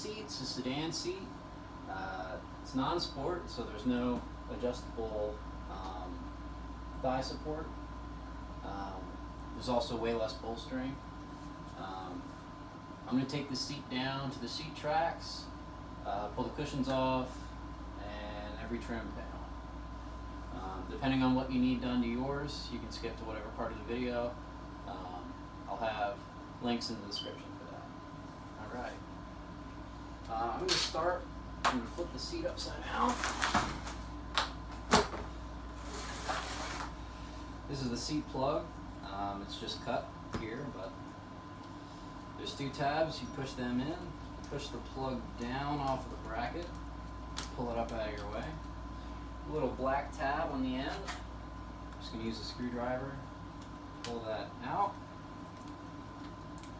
seat. It's a sedan seat. It's non-sport, so there's no adjustable thigh support. There's also way less bolstering. I'm going to take the seat down to the seat tracks, pull the cushions off, and every trim panel. Depending on what you need done to yours, you can skip to whatever part of the video. I'll have links in the description for that. Alright. I'm going to start. I'm going to flip the seat upside down. This is the seat plug. It's just cut here, but there's two tabs. You push them in, push the plug down off of the bracket, pull it up out of your way. A little black tab on the end. I'm just going to use a screwdriver, pull that out,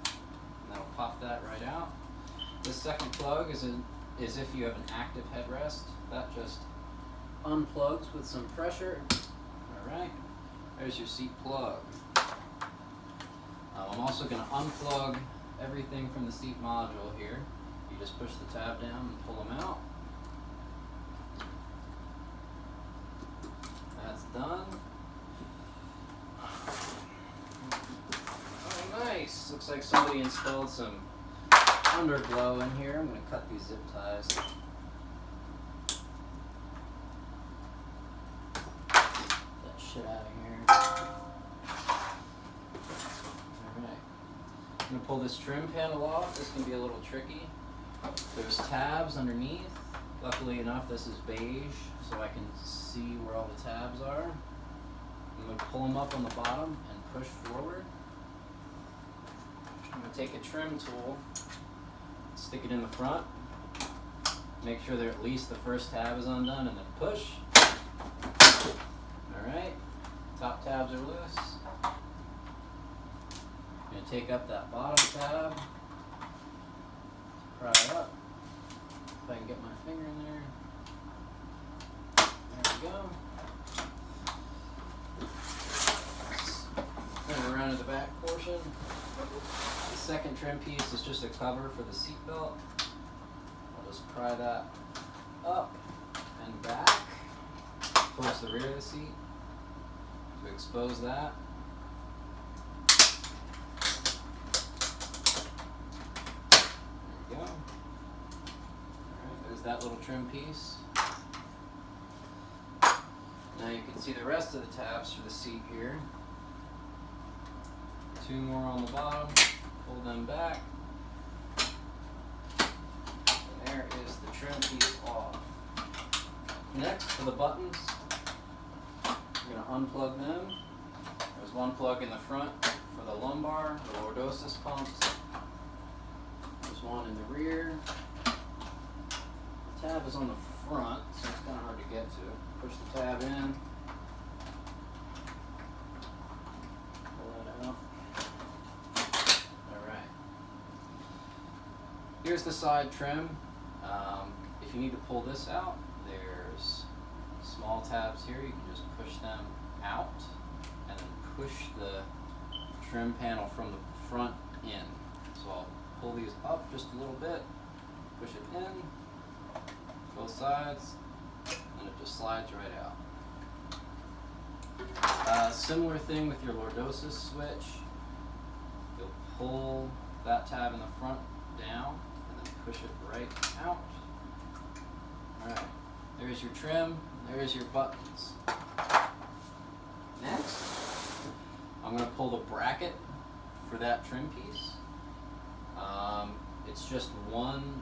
and that'll pop that right out. This second plug is if you have an active headrest. That just unplugs with some pressure. Alright, there's your seat plug. I'm also going to unplug everything from the seat module here. You just push the tab down and pull them out. That's done. Oh, nice. Looks like somebody installed some underglow in here. I'm going to cut these zip ties. Get that shit out of here. I'm going to pull this trim panel off. This can be a little tricky. There's tabs underneath. Luckily enough, this is beige, so I can see where all the tabs are. I'm going to pull them up on the bottom and push forward. I'm going to take a trim tool, stick it in the front, make sure that at least the first tab is undone, and then push. Alright, top tabs are loose. I'm going to take up that bottom tab, pry it up, if I can get my finger in there. There we go. Turn around to the back portion. The second trim piece is just a cover for the seat belt. I'll just pry that up and back towards the rear of the seat to expose that. That little trim piece. Now you can see the rest of the tabs for the seat here. Two more on the bottom, pull them back. And there is the trim piece off. Next, for the buttons, we're going to unplug them. There's one plug in the front for the lumbar, the lordosis pumps. There's one in the rear. Tab is on the front, so it's kind of hard to get to. Push the tab in. Pull that out. Alright. Here's the side trim. If you need to pull this out, there's small tabs here. You can just push them out and then push the trim panel from the front in. So I'll pull these up just a little bit, push it in. Both sides, and it just slides right out. Similar thing with your lordosis switch. You'll pull that tab in the front down and then push it right out. Alright, there's your trim, there's your buttons. Next, I'm going to pull the bracket for that trim piece. It's just one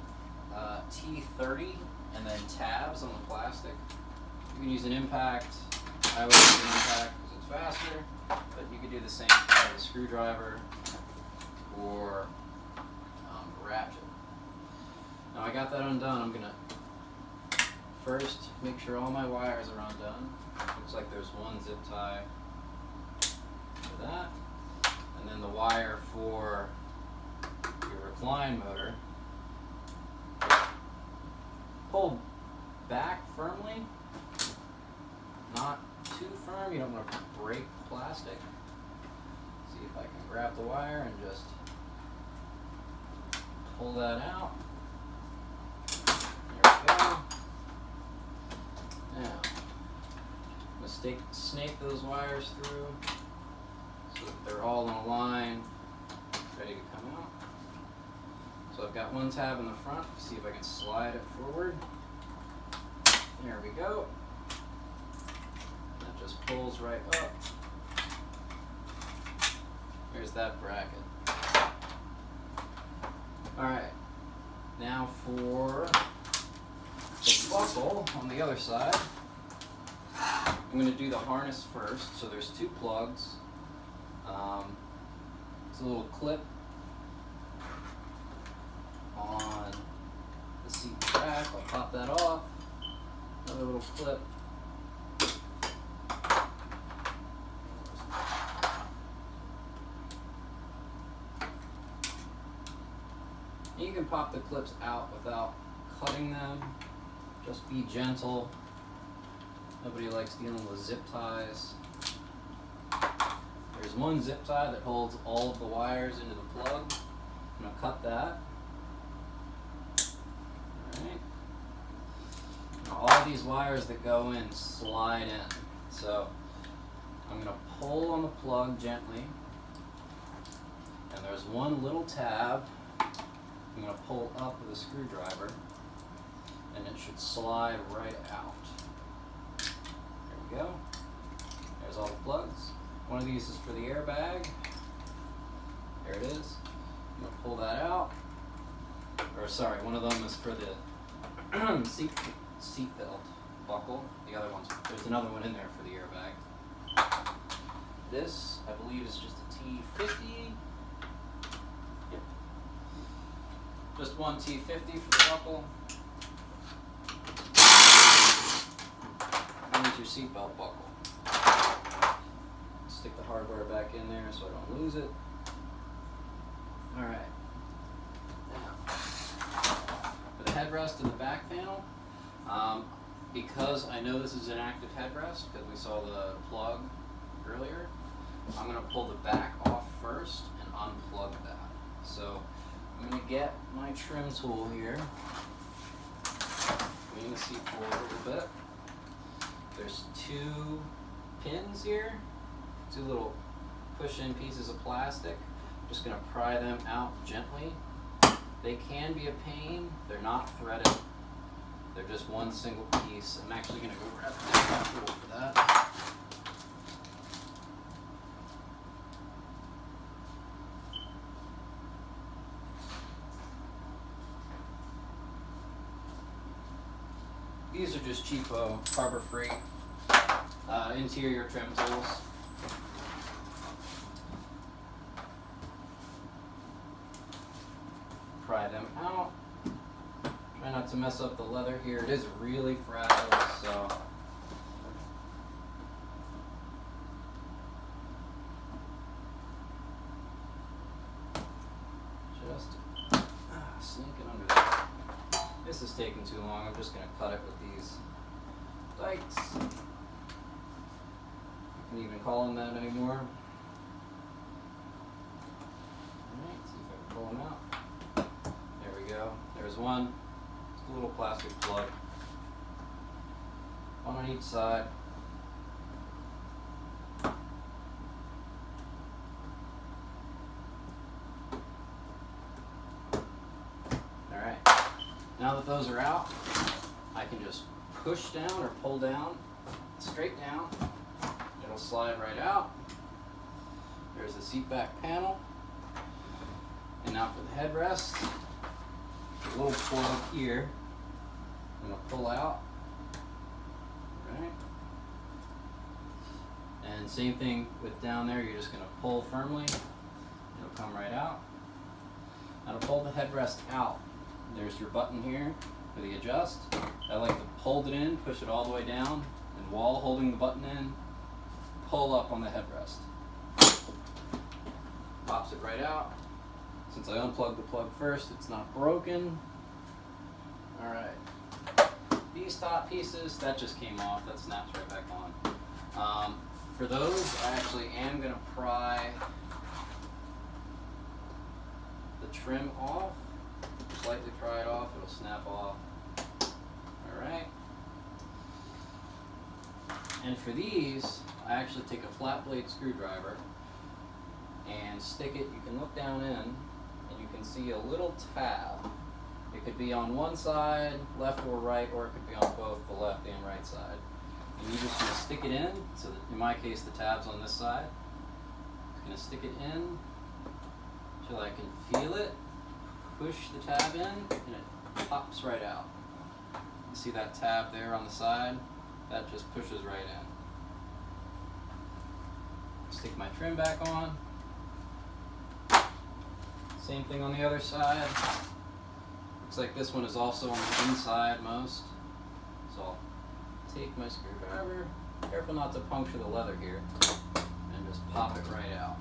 T30 and then tabs on the plastic. You can use an impact. I always use an impact because it's faster, but you could do the same with a screwdriver or a ratchet. Now I got that undone. I'm gonna first make sure all my wires are undone. Looks like there's one zip tie for that, and then the wire for your recline motor. Pull back firmly, not too firm. You don't want to break plastic. See if I can grab the wire and just pull that out. snake those wires through so that they're all in a line, ready to come out. So I've got one tab in the front. See if I can slide it forward. There we go. That just pulls right up. There's that bracket. Alright, now for the buckle on the other side. I'm going to do the harness first. So there's two plugs. It's a little clip on the seat back. I'll pop that off. Another little clip. You can pop the clips out without cutting them. Just be gentle. Nobody likes dealing with zip ties. There's one zip tie that holds all of the wires into the plug. I'm going to cut that. Alright. Now all these wires that go in slide in. So I'm going to pull on the plug gently. And there's one little tab I'm going to pull up with a screwdriver. And it should slide right out. There we go. There's all the plugs. One of these is for the airbag. There it is. I'm going to pull that out. Or sorry, one of them is for the seat belt buckle. The other one's, there's another one in there for the airbag. This, I believe, is just a T50. Yep. Just one T50 for the buckle. Here's your seatbelt buckle. Stick the hardware back in there so I don't lose it. Alright. Now, for the headrest and the back panel, because I know this is an active headrest, because we saw the plug earlier, I'm going to pull the back off first and unplug that. So I'm going to get my trim tool here, clean the seat forward a little bit. There's two pins here, two little push-in pieces of plastic. I'm just going to pry them out gently. They can be a pain. They're not threaded. They're just one single piece. I'm actually going to go grab the tool for that. These are just cheapo, Harbor Freight interior trim tools. Pry them out. Try not to mess up the leather here. It is really fragile, so just sneak it under there. This is taking too long. I'm just going to cut it with these dikes. You can even call them that anymore. Alright, see if I can pull them out. There we go. There's one. It's a little plastic plug. One on each side. Alright. Now that those are out, I can just push down or pull down, straight down. It'll slide right out. There's the seat back panel. And now for the headrest, a little plug here. I'm going to pull out. Right. And same thing with down there, you're just going to pull firmly. It'll come right out. Now to pull the headrest out, there's your button here for the adjust. I like to hold it in, push it all the way down, and while holding the button in, pull up on the headrest. Pops it right out. Since I unplugged the plug first, it's not broken. Alright. These top pieces, that just came off. That snaps right back on. For those, I actually am going to pry the trim off. Slightly pry it off, it'll snap off. Alright. And for these, I actually take a flat blade screwdriver and stick it, you can look down in, and you can see a little tab. It could be on one side, left or right, or it could be on both the left and right side. And you're just going to stick it in, so that in my case the tab's on this side. I'm going to stick it in until I can feel it, push the tab in, and it pops right out. You see that tab there on the side? That just pushes right in. Stick my trim back on. Same thing on the other side. Looks like this one is also on the inside most. So I'll take my screwdriver, careful not to puncture the leather here, and just pop it right out.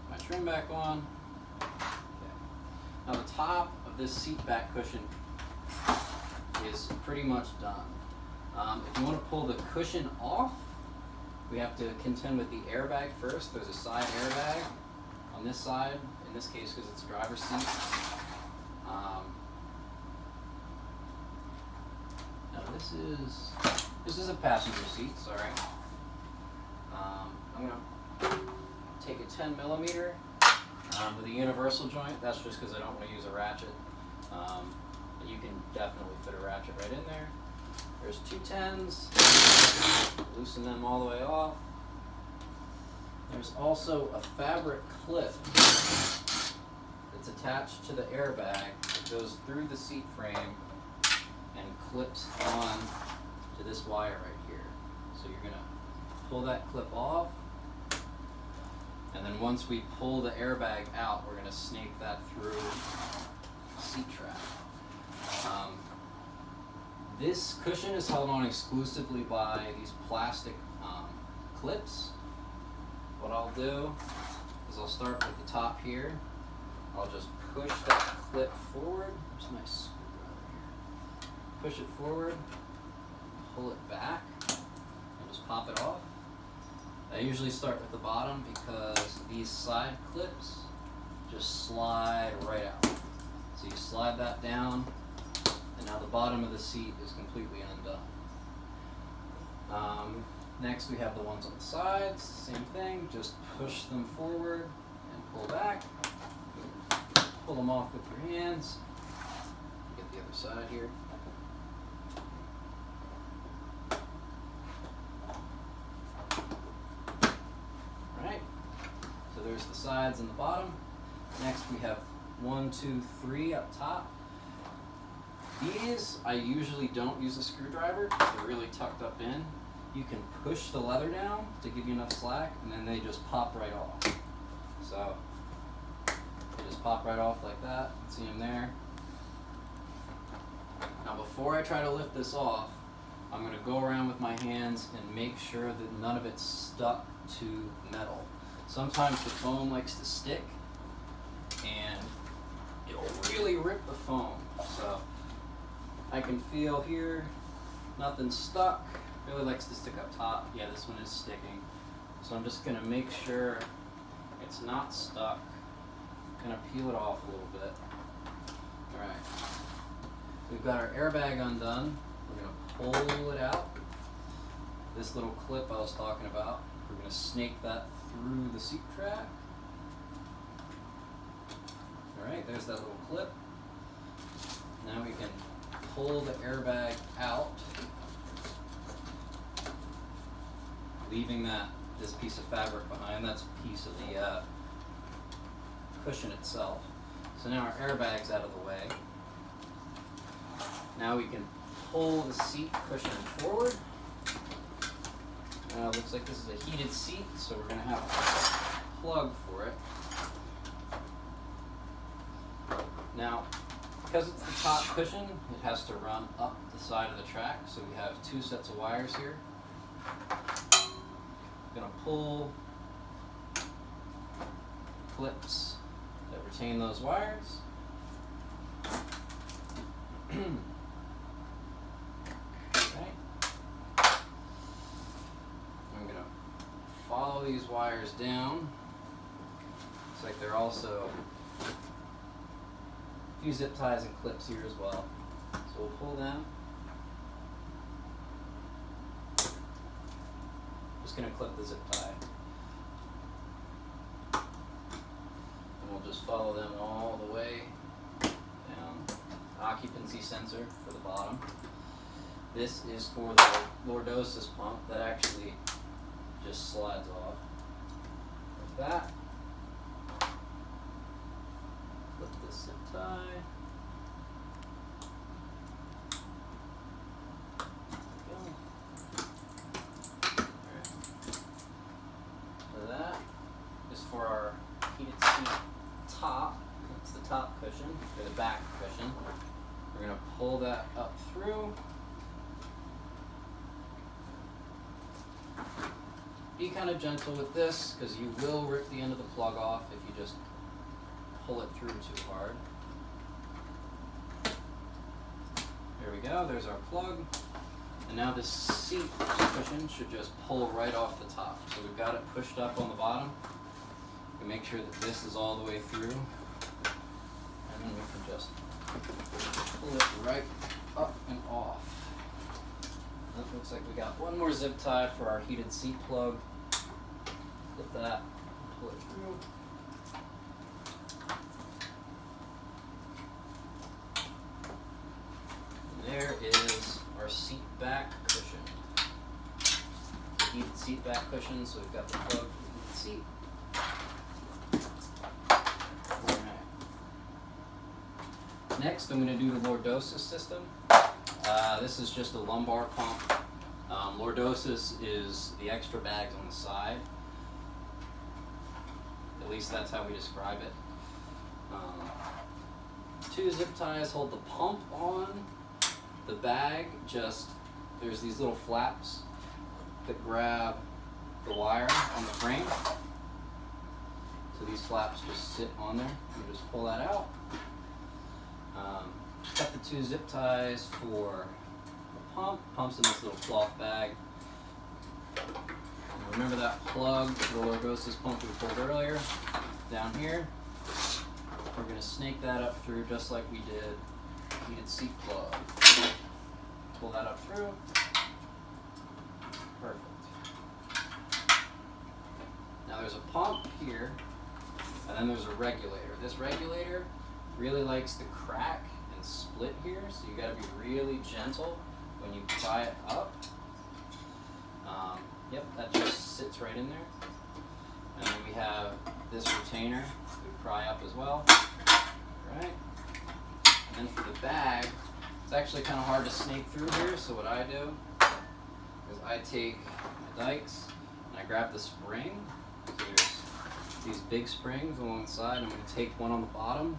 Put my trim back on. Okay. Now the top of this seat back cushion is pretty much done. If you want to pull the cushion off, we have to contend with the airbag first. There's a side airbag on this side, in this case because it's a driver's seat. Now this is a passenger seat, sorry. I'm going to take a 10 millimeter with a universal joint. That's just because I don't want to use a ratchet. But you can definitely fit a ratchet right in there. There's two 10s, loosen them all the way off. There's also a fabric clip that's attached to the airbag that goes through the seat frame and clips on to this wire right here. So you're going to pull that clip off, and then once we pull the airbag out, we're going to snake that through the seat track. This cushion is held on exclusively by these plastic clips. What I'll do is I'll start with the top here. I'll just push that clip forward. There's my screwdriver here. Push it forward, pull it back, and just pop it off. I usually start with the bottom because these side clips just slide right out. So you slide that down, and now the bottom of the seat is completely undone. Next we have the ones on the sides, same thing, just push them forward and pull back. Pull them off with your hands. Get the other side here. Alright, so there's the sides and the bottom. Next we have 1, 2, 3 up top. These, I usually don't use a screwdriver. They're really tucked up in. You can push the leather down to give you enough slack, and then they just pop right off. So, they just pop right off like that. See them there? Now before I try to lift this off, I'm going to go around with my hands and make sure that none of it's stuck to metal. Sometimes the foam likes to stick, and it'll really rip the foam. So, I can feel here, nothing's stuck. Really likes to stick up top. Yeah, this one is sticking. So I'm just gonna make sure it's not stuck. Gonna peel it off a little bit. Alright. We've got our airbag undone. We're gonna pull it out. This little clip I was talking about, we're gonna snake that through the seat track. Alright, there's that little clip. Now we can pull the airbag out, leaving this piece of fabric behind. That's a piece of the cushion itself. So now our airbag's out of the way. Now we can pull the seat cushion forward. Looks like this is a heated seat, so we're going to have a plug for it. Now, because it's the top cushion, it has to run up the side of the track, so we have two sets of wires here. I'm going to pull clips that retain those wires. Okay. I'm going to follow these wires down. Looks like they're also a few zip ties and clips here as well. So we'll pull them. Just going to clip the zip tie. And we'll just follow them all the way down. Occupancy sensor for the bottom. This is for the lordosis pump that actually just slides off like that. Flip the zip tie. For our heated seat top, it's the top cushion, or the back cushion. We're going to pull that up through. Be kind of gentle with this, because you will rip the end of the plug off if you just pull it through too hard. There we go, there's our plug. And now this seat cushion should just pull right off the top. So we've got it pushed up on the bottom. We make sure that this is all the way through, and then we can just pull it right up and off. That looks like we got one more zip tie for our heated seat plug. Flip that, pull it through. And there is our seat back cushion. The heated seat back cushion, so we've got the plug for the heated seat. Next, I'm going to do the lordosis system. This is just a lumbar pump. Lordosis is the extra bags on the side. At least that's how we describe it. 2 zip ties hold the pump on. The bag there's these little flaps that grab the wire on the frame. So these flaps just sit on there. You just pull that out. Got the 2 zip ties for the pump. Pump's in this little cloth bag. And remember that plug for the lordosis pump we pulled earlier? Down here. We're going to snake that up through just like we did heated seat plug. Pull that up through. Perfect. Now there's a pump here, and then there's a regulator. This regulator really likes to crack and split here, so you got to be really gentle when you pry it up. Yep, that just sits right in there. And then we have this retainer we pry up as well. Right. And then for the bag, it's actually kind of hard to snake through here, so what I do is I take my dikes and I grab the spring. So there's these big springs along the side. I'm going to take one on the bottom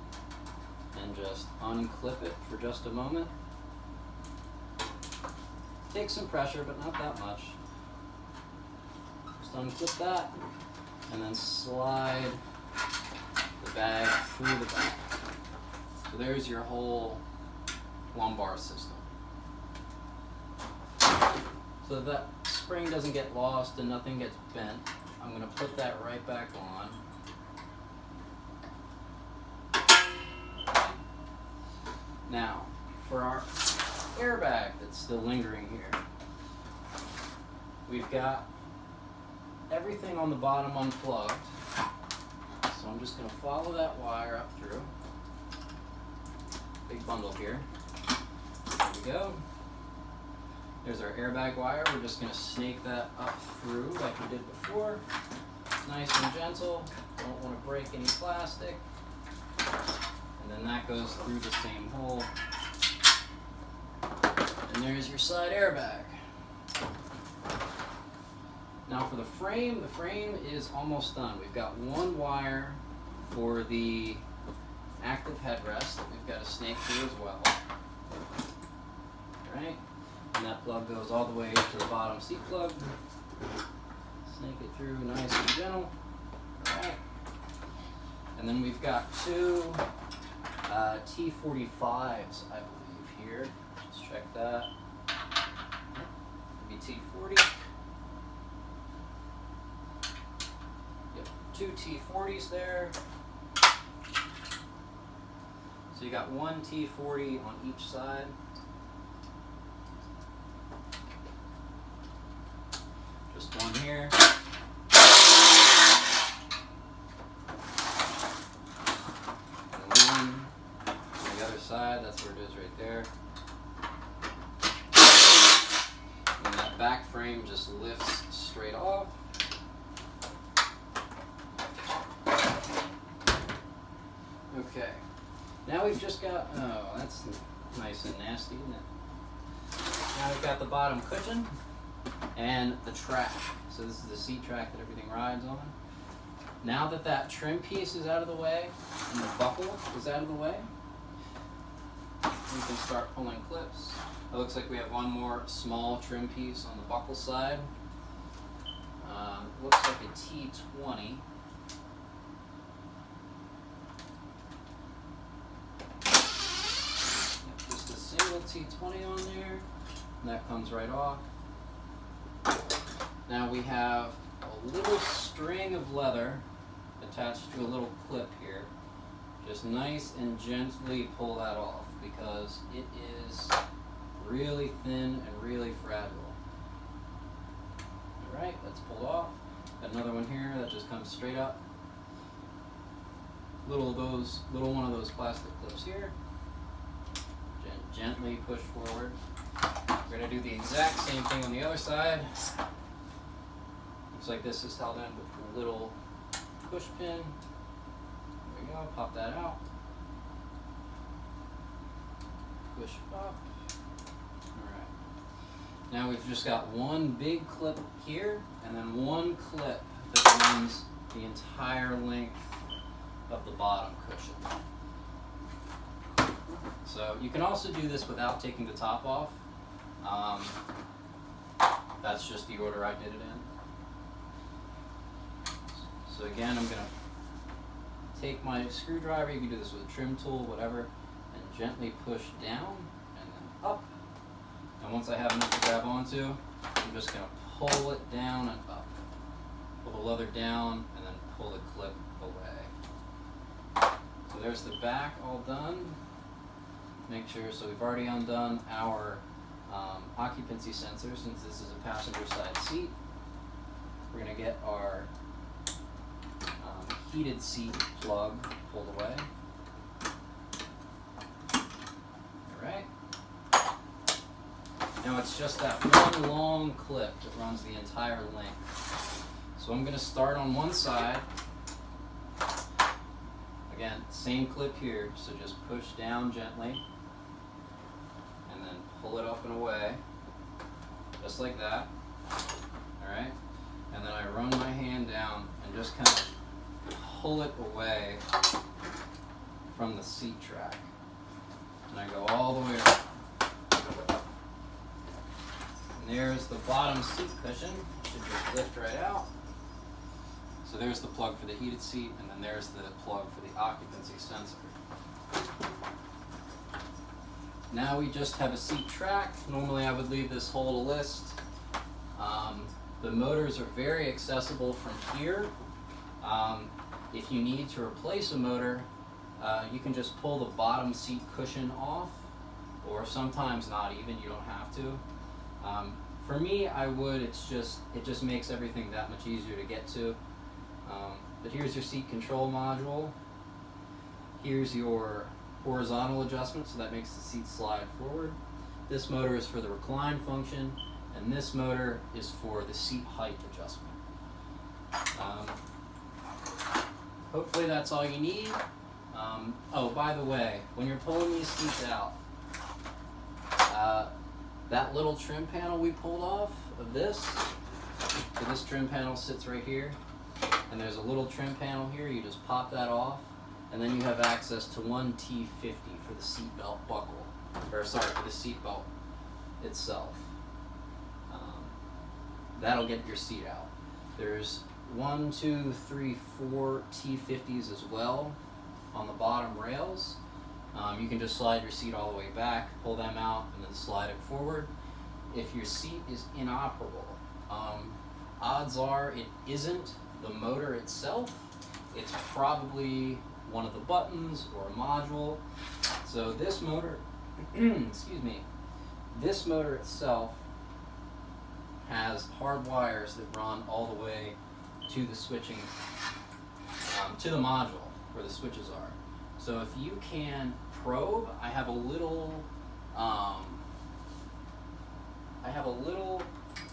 and just unclip it for just a moment. Take some pressure, but not that much. Just unclip that, and then slide the bag through the back. So there's your whole lumbar system. So that spring doesn't get lost and nothing gets bent, I'm going to put that right back on. Now, for our airbag that's still lingering here, we've got everything on the bottom unplugged. So I'm just going to follow that wire up through. Big bundle here. There we go. There's our airbag wire. We're just going to snake that up through like we did before. Nice and gentle. Don't want to break any plastic. And then that goes through the same hole. And there's your side airbag. Now for the frame is almost done. We've got one wire for the active headrest that we've got to snake through as well. Right? And that plug goes all the way to the bottom seat plug. Snake it through nice and gentle. Right. And then we've got 2 T45s, I believe, here. Let's check that. Maybe T40. Yep, 2 T40s there. So you got 1 T40 on each side. Just one here. And one on the other side, that's where it is right there. And that back frame just lifts straight off. Okay, now we've just got, oh, that's nice and nasty, isn't it? Now we've got the bottom cushion and the track. So this is the seat track that everything rides on. Now that that trim piece is out of the way and the buckle is out of the way, we can start pulling clips. It looks like we have one more small trim piece on the buckle side. Looks like a T20. Just a single T20 on there, and that comes right off. Now we have a little string of leather attached to a little clip here. Just nice and gently pull that off because it is really thin and really fragile. Alright, that's pulled off. Got another one here that just comes straight up. Little one of those plastic clips here. Gently push forward. We're going to do the exact same thing on the other side. Looks like this is held in with a little push pin. There we go, pop that out. Push up. Alright. Now we've just got one big clip here and then one clip that runs the entire length of the bottom cushion. So you can also do this without taking the top off. That's just the order I did it in. So again, I'm going to take my screwdriver, you can do this with a trim tool, whatever, and gently push down and then up. And once I have enough to grab onto, I'm just going to pull it down and up. Pull the leather down and then pull the clip away. So there's the back all done. Make sure, so we've already undone our occupancy sensor since this is a passenger side seat. We're going to get our heated seat plug pulled away. Alright. Now it's just that one long clip that runs the entire length. So I'm going to start on one side. Again, same clip here, so just push down gently and then pull it up and away, just like that. Alright? And then I run my hand down and just kind of pull it away from the seat track. And I go all the way up. And there's the bottom seat cushion. It should just lift right out. So there's the plug for the heated seat, and then there's the plug for the occupancy sensor. Now we just have a seat track. Normally I would leave this whole list. The motors are very accessible from here. If you need to replace a motor, you can just pull the bottom seat cushion off, or sometimes not even, you don't have to. For me, I would, it just makes everything that much easier to get to. But here's your seat control module. Here's your horizontal adjustment, so that makes the seat slide forward. This motor is for the recline function, and this motor is for the seat height adjustment. Hopefully that's all you need. Oh, by the way, when you're pulling these seats out, that little trim panel we pulled off of this, so this trim panel sits right here, and there's a little trim panel here. You just pop that off, and then you have access to one T50 for the seatbelt buckle, or sorry, for the seatbelt itself. That'll get your seat out. There's 1, 2, 3, 4 T50s as well on the bottom rails. You can just slide your seat all the way back, pull them out, and then slide it forward. If your seat is inoperable, odds are it isn't the motor itself. It's probably one of the buttons or a module. So this motor, excuse me, this motor itself has hard wires that run all the way to the switching, to the module where the switches are. So if you can probe, I have a little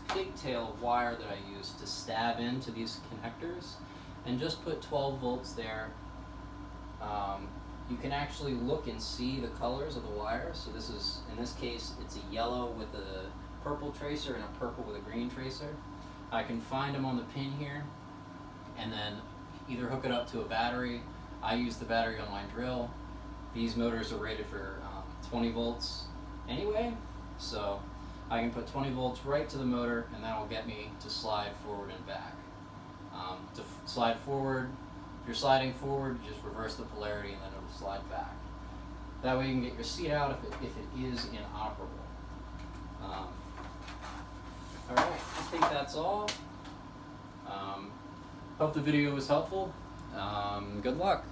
pigtail of wire that I use to stab into these connectors, and just put 12 volts there. You can actually look and see the colors of the wire. So this is, in this case, it's a yellow with a purple tracer and a purple with a green tracer. I can find them on the pin here, and then either hook it up to a battery. I use the battery on my drill. These motors are rated for 20 volts anyway, so I can put 20 volts right to the motor, and that'll get me to slide forward and back. To slide forward, if you're sliding forward, just reverse the polarity and then it'll slide back. That way you can get your seat out if it is inoperable. Alright, I think that's all. Hope the video was helpful. Good luck.